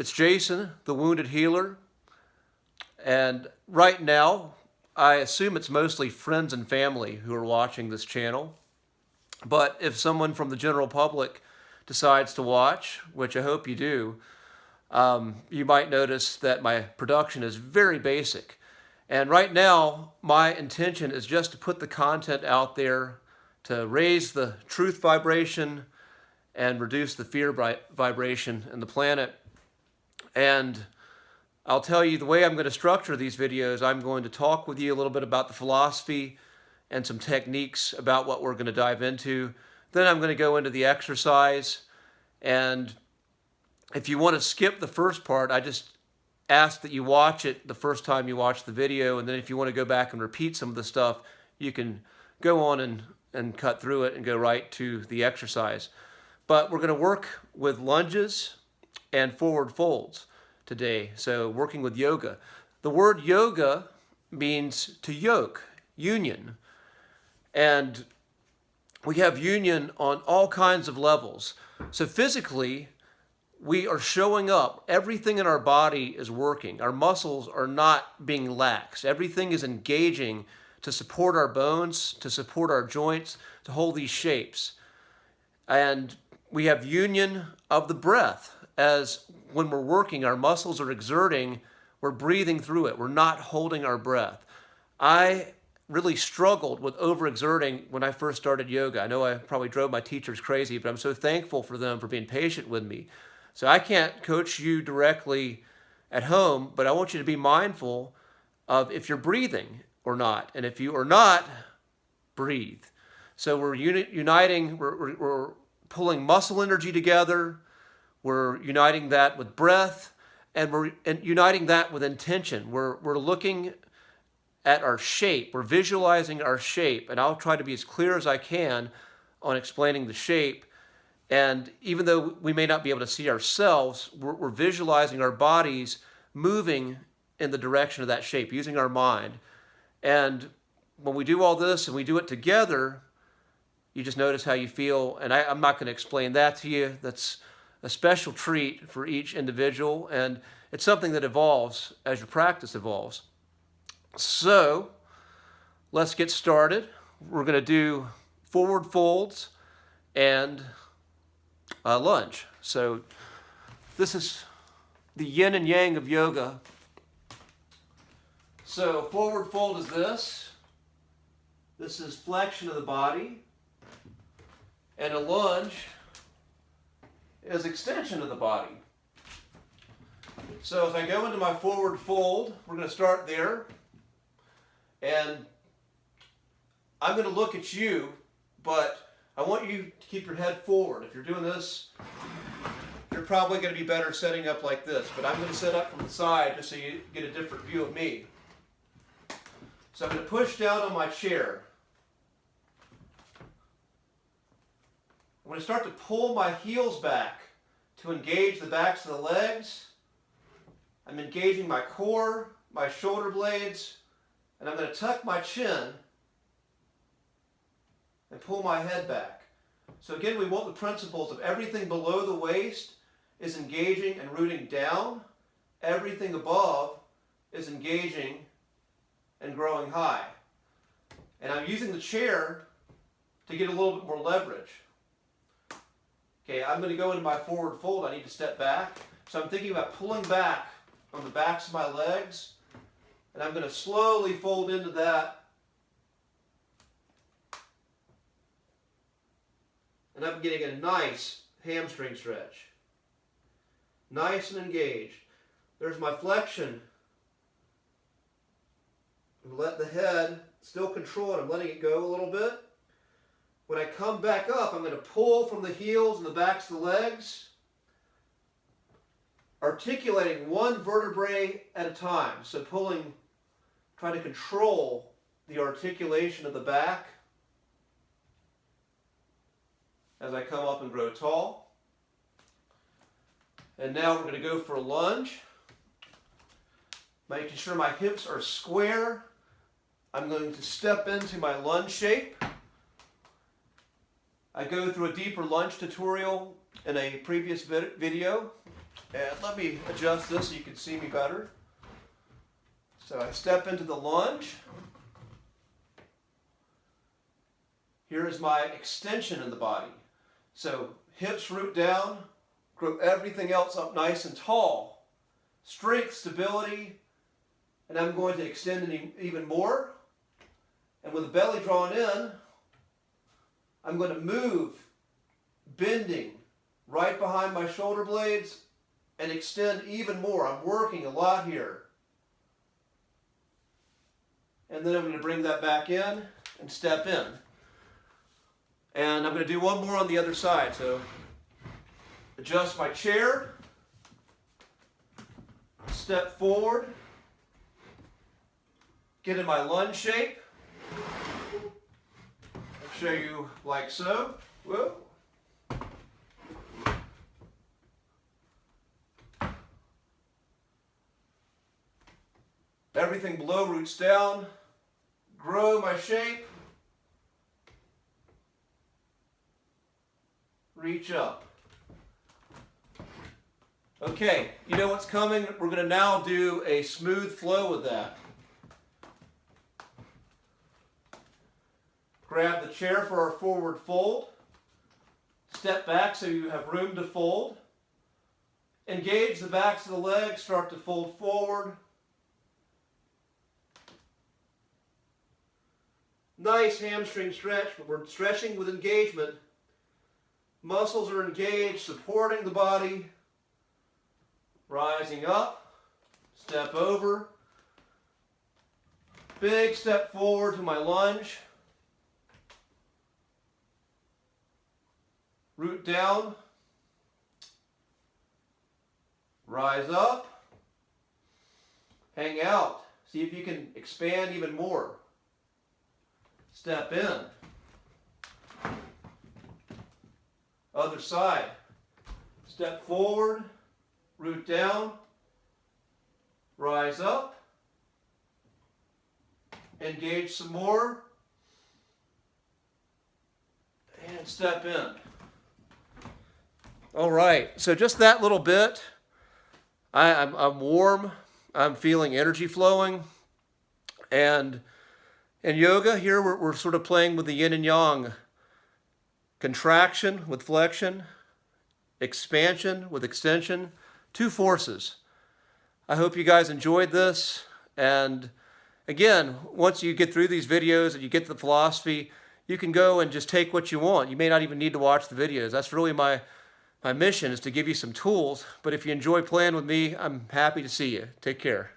It's Jason, the Wounded Healer, and right now, I assume it's mostly friends and family who are watching this channel. But if someone from the general public decides to watch, which I hope you do, you might notice that my production is very basic. And right now, my intention is just to put the content out there to raise the truth vibration and reduce the fear vibration in the planet. And I'll tell you the way I'm going to structure these videos. I'm going to talk with you a little bit about the philosophy and some techniques about what we're going to dive into. Then I'm going to go into the exercise. And if you want to skip the first part, I just ask that you watch it the first time you watch the video. And then if you want to go back and repeat some of the stuff, you can go on and cut through it and go right to the exercise. But we're going to work with lunges and forward folds today. So working with yoga. The word yoga means to yoke, union. And we have union on all kinds of levels. So physically, we are showing up. Everything in our body is working. Our muscles are not being lax. Everything is engaging to support our bones, to support our joints, to hold these shapes. And we have union of the breath. As when we're working, our muscles are exerting, we're breathing through it. We're not holding our breath. I really struggled with overexerting when I first started yoga. I know I probably drove my teachers crazy, but I'm so thankful for them for being patient with me. So I can't coach you directly at home, but I want you to be mindful of if you're breathing or not. And if you are not, breathe. So we're uniting, we're pulling muscle energy together. We're uniting that with breath, and we're uniting that with intention. We're looking at our shape. We're visualizing our shape, and I'll try to be as clear as I can on explaining the shape. And even though we may not be able to see ourselves, we're visualizing our bodies moving in the direction of that shape, using our mind. And when we do all this and we do it together, you just notice how you feel. And I'm not going to explain that to you. That's a special treat for each individual, and it's something that evolves as your practice evolves. So let's get started. We're going to do forward folds and lunge. So this is the yin and yang of yoga. So forward fold is this. This is flexion of the body. And a lunge is extension of the body. So if I go into my forward fold, we're going to start there. And I'm going to look at you, but I want you to keep your head forward. If you're doing this, you're probably going to be better setting up like this. But I'm going to set up from the side just so you get a different view of me. So I'm going to push down on my chair. I'm going to start to pull my heels back to engage the backs of the legs. I'm engaging my core, my shoulder blades, and I'm going to tuck my chin and pull my head back. So again, we want the principles of everything below the waist is engaging and rooting down. Everything above is engaging and growing high. And I'm using the chair to get a little bit more leverage. Okay, I'm going to go into my forward fold. I need to step back. So I'm thinking about pulling back on the backs of my legs. And I'm going to slowly fold into that. And I'm getting a nice hamstring stretch. Nice and engaged. There's my flexion. Let the head still control it. I'm letting it go a little bit. When I come back up, I'm going to pull from the heels and the backs of the legs, articulating one vertebrae at a time. So trying to control the articulation of the back as I come up and grow tall. And now we're going to go for a lunge. Making sure my hips are square. I'm going to step into my lunge shape. I go through a deeper lunge tutorial in a previous video. And let me adjust this so you can see me better. So I step into the lunge. Here is my extension in the body. So hips root down, grow everything else up nice and tall. Strength, stability, and I'm going to extend it even more. And with the belly drawn in, I'm going to move, bending right behind my shoulder blades and extend even more. I'm working a lot here. And then I'm going to bring that back in and step in. And I'm going to do one more on the other side. So adjust my chair, step forward, get in my lunge shape. I'll show you like so. Whoa. Everything below roots down. Grow my shape. Reach up. Okay, you know what's coming? We're going to now do a smooth flow with that. Grab the chair for our forward fold. Step back so you have room to fold. Engage the backs of the legs, start to fold forward. Nice hamstring stretch, but we're stretching with engagement. Muscles are engaged, supporting the body. Rising up, step over. Big step forward to my lunge. Root down. Rise up. Hang out. See if you can expand even more. Step in. Other side. Step forward. Root down. Rise up. Engage some more. And step in. All right, so just that little bit. I'm warm. I'm feeling energy flowing. And in yoga, here we're sort of playing with the yin and yang. Contraction with flexion. Expansion with extension. Two forces. I hope you guys enjoyed this. And again, once you get through these videos and you get the philosophy, you can go and just take what you want. You may not even need to watch the videos. That's really my mission, is to give you some tools. But if you enjoy playing with me, I'm happy to see you. Take care.